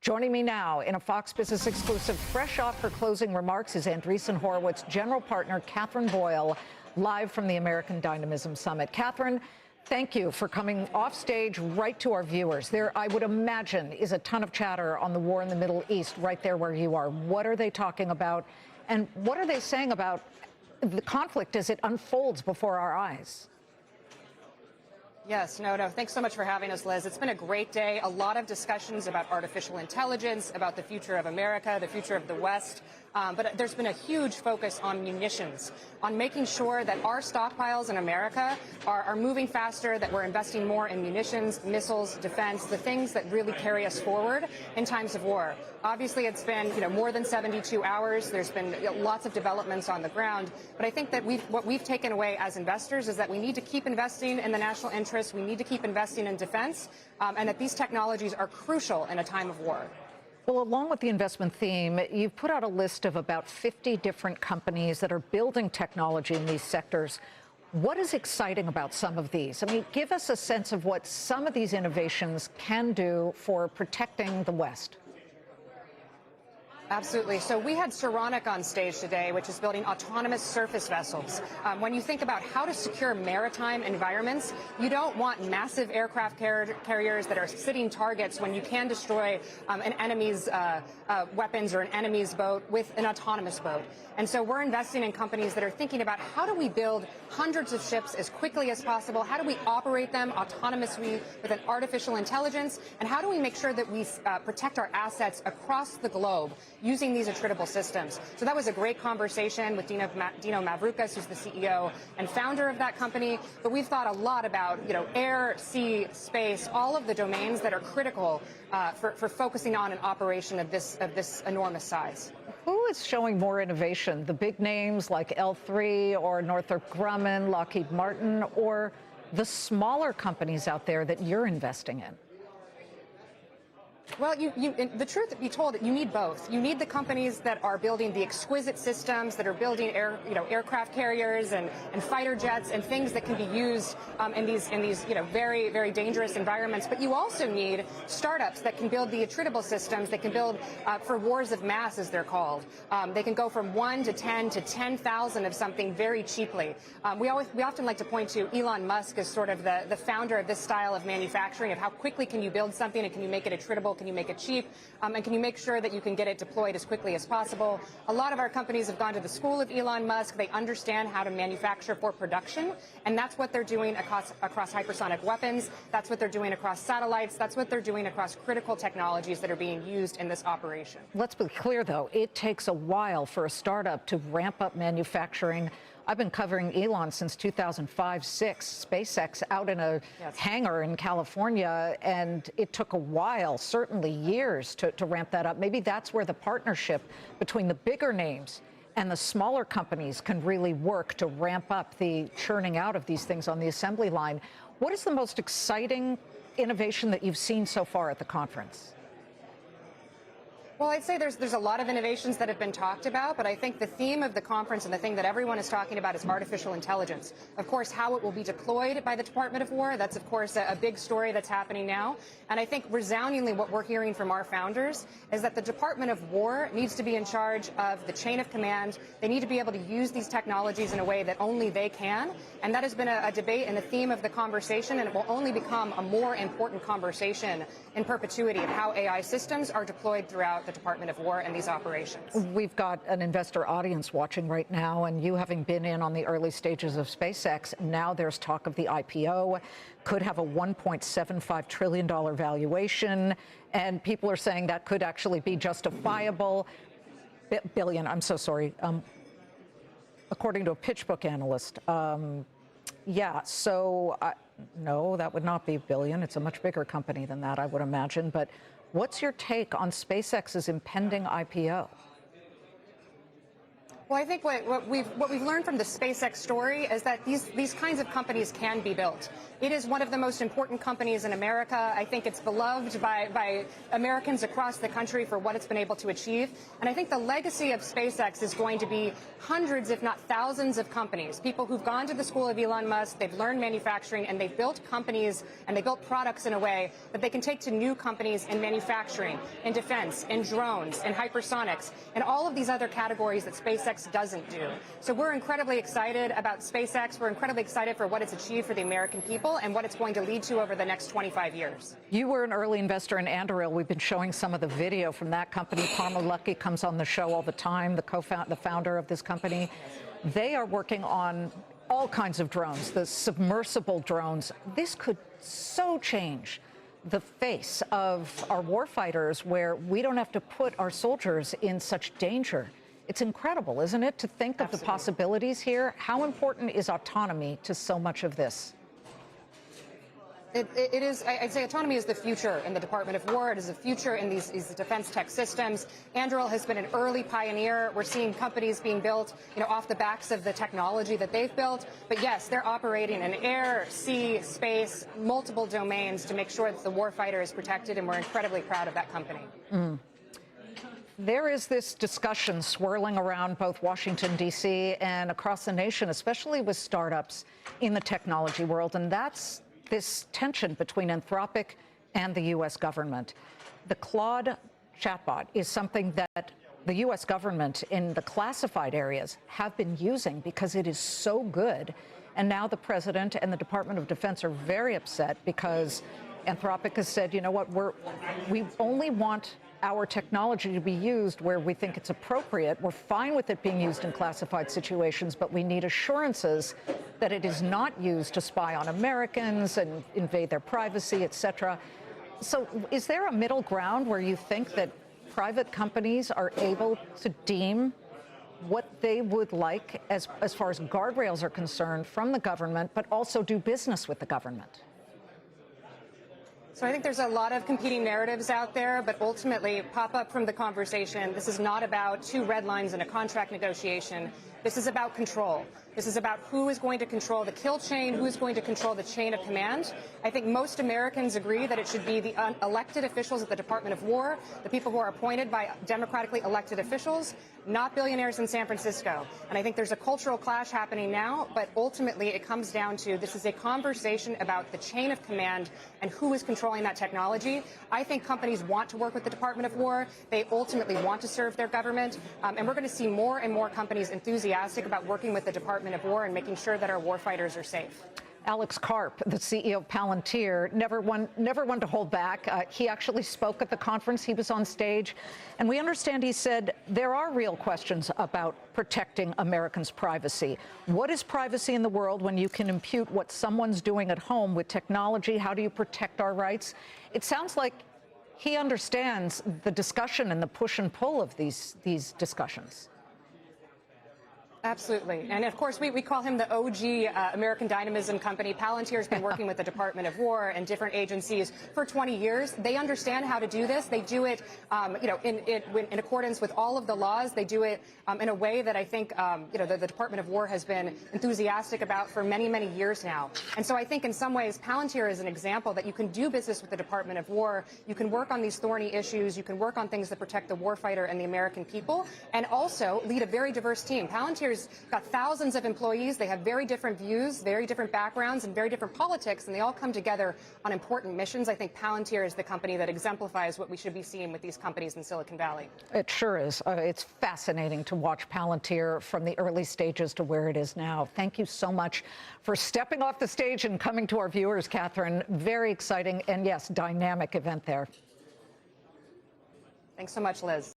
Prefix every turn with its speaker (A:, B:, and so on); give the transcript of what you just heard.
A: Joining me now in a Fox Business exclusive, fresh off her closing remarks, is Andreessen Horowitz general partner Katherine Boyle, live from the American Dynamism Summit. Katherine, thank you for coming off stage right to our viewers. There, I would imagine, is a ton of chatter on the war in the Middle East right there where you are. What are they talking about? And what are they saying about the conflict as it unfolds before our eyes?
B: Yes, no. Thanks so much for having us, Liz. It's been a great day. A lot of discussions about artificial intelligence, about the future of America, the future of the West. But there's been a huge focus on munitions, on making sure that our stockpiles in America are moving faster, that we're investing more in munitions, missiles, defense, the things that really carry us forward in times of war. Obviously, it's been more than 72 hours. There's been lots of developments on the ground. But I think that what we've taken away as investors is that we need to keep investing in the national interest. We need to keep investing in defense, and that these technologies are crucial in a time of war.
A: Well, along with the investment theme, you've put out a list of about 50 different companies that are building technology in these sectors. What is exciting about some of these? I mean, give us a sense of what some of these innovations can do for protecting the West.
B: Absolutely. So we had Saronic on stage today, which is building autonomous surface vessels. When you think about how to secure maritime environments, you don't want massive aircraft carriers that are sitting targets when you can destroy an enemy's weapons or an enemy's boat with an autonomous boat. And so we're investing in companies that are thinking about how do we build hundreds of ships as quickly as possible? How do we operate them autonomously with an artificial intelligence? And how do we make sure that we protect our assets across the globe using these attritable systems? So that was a great conversation with Dino Mavroukas, who's the CEO and founder of that company. But we've thought a lot about, air, sea, space, all of the domains that are critical for focusing on an operation of this enormous size.
A: Who is showing more innovation? The big names like L3 or Northrop Grumman, Lockheed Martin, or the smaller companies out there that you're investing in?
B: Well, the truth be told, you need both. You need the companies that are building the exquisite systems, that are building aircraft carriers and fighter jets and things that can be used in these very, very dangerous environments. But you also need startups that can build the attritable systems, that can build for wars of mass, as they're called. They can go from 1 to 10 to 10,000 of something very cheaply. We often like to point to Elon Musk as sort of the founder of this style of manufacturing, of how quickly can you build something and can you make it attritable? Can you make it cheap? And can you make sure that you can get it deployed as quickly as possible? A lot of our companies have gone to the school of Elon Musk. They understand how to manufacture for production, and that's what they're doing across hypersonic weapons. That's what they're doing across satellites. That's what they're doing across critical technologies that are being used in this operation.
A: Let's be clear, though. It takes a while for a startup to ramp up manufacturing. I've been covering Elon since 2005-06, SpaceX out in a hangar in California, and it took a while, certainly years, to ramp that up. Maybe that's where the partnership between the bigger names and the smaller companies can really work to ramp up the churning out of these things on the assembly line. What is the most exciting innovation that you've seen so far at the conference?
B: Well, I'd say there's a lot of innovations that have been talked about, but I think the theme of the conference and the thing that everyone is talking about is artificial intelligence. Of course, how it will be deployed by the Department of War, that's, of course, a big story that's happening now. And I think resoundingly what we're hearing from our founders is that the Department of War needs to be in charge of the chain of command. They need to be able to use these technologies in a way that only they can. And that has been a debate and a theme of the conversation, and it will only become a more important conversation in perpetuity of how AI systems are deployed throughout the Department of War and these operations.
A: We've got an investor audience watching right now, and you having been in on the early stages of SpaceX, now there's talk of the IPO, could have a $1.75 trillion valuation, and people are saying that could actually be justifiable. Billion, I'm so sorry. According to a PitchBook analyst. Yeah, so no, that would not be billion. It's a much bigger company than that, I would imagine. But what's your take on SpaceX's impending IPO?
B: Well, I think what we've learned from the SpaceX story is that these kinds of companies can be built. It is one of the most important companies in America. I think it's beloved by Americans across the country for what it's been able to achieve. And I think the legacy of SpaceX is going to be hundreds, if not thousands, of companies, people who've gone to the school of Elon Musk, they've learned manufacturing, and they've built companies and they built products in a way that they can take to new companies in manufacturing, in defense, in drones, in hypersonics, and all of these other categories that SpaceX doesn't do. So we're incredibly excited about SpaceX. We're incredibly excited for what it's achieved for the American people and what it's going to lead to over the next 25 years.
A: You were an early investor in Anduril. We've been showing some of the video from that company. Palmer Luckey comes on the show all the time, the founder of this company. They are working on all kinds of drones, the submersible drones. This could so change the face of our warfighters, where we don't have to put our soldiers in such danger. It's incredible, isn't it, to think of the possibilities here? How important is autonomy to so much of this?
B: It is, I'd say autonomy is the future in the Department of War. It is the future in these defense tech systems. Anduril has been an early pioneer. We're seeing companies being built, off the backs of the technology that they've built. But yes, they're operating in air, sea, space, multiple domains to make sure that the warfighter is protected, and we're incredibly proud of that company.
A: There is this discussion swirling around both Washington, D.C. and across the nation, especially with startups in the technology world, and that's this tension between Anthropic and the U.S. government. The Claude chatbot is something that the U.S. government in the classified areas have been using because it is so good. And now the president and the Department of Defense are very upset because Anthropic has said, you know what, we only want our technology to be used where we think it's appropriate. We're fine with it being used in classified situations, but we need assurances that it is not used to spy on Americans and invade their privacy, et cetera. So is there a middle ground where you think that private companies are able to deem what they would like as far as guardrails are concerned from the government, but also do business with the government?
B: So I think there's a lot of competing narratives out there, but ultimately pop up from the conversation. This is not about two red lines in a contract negotiation. This is about control. This is about who is going to control the kill chain, who is going to control the chain of command. I think most Americans agree that it should be the elected officials at the Department of War, the people who are appointed by democratically elected officials, not billionaires in San Francisco. And I think there's a cultural clash happening now, but ultimately it comes down to this is a conversation about the chain of command and who is controlling that technology. I think companies want to work with the Department of War. They ultimately want to serve their government. And we're going to see more and more companies enthusiastic about working with the Department of War and making sure that our warfighters are safe.
A: Alex Karp, the CEO of Palantir, never one to hold back. He actually spoke at the conference. He was on stage. And we understand he said there are real questions about protecting Americans' privacy. What is privacy in the world when you can impute what someone's doing at home with technology? How do you protect our rights? It sounds like he understands the discussion and the push and pull of these discussions.
B: Absolutely. And of course, we call him the OG American Dynamism company. Palantir has been working with the Department of War and different agencies for 20 years. They understand how to do this. They do it, in accordance with all of the laws. They do it in a way that I think, the Department of War has been enthusiastic about for many, many years now. And so I think in some ways, Palantir is an example that you can do business with the Department of War. You can work on these thorny issues. You can work on things that protect the warfighter and the American people, and also lead a very diverse team. Palantir's got thousands of employees. They have very different views, very different backgrounds, and very different politics, and they all come together on important missions. I think Palantir is the company that exemplifies what we should be seeing with these companies in Silicon Valley.
A: It sure is. It's fascinating to watch Palantir from the early stages to where it is now. Thank you so much for stepping off the stage and coming to our viewers, Katherine. Very exciting and, yes, dynamic event there.
B: Thanks so much, Liz.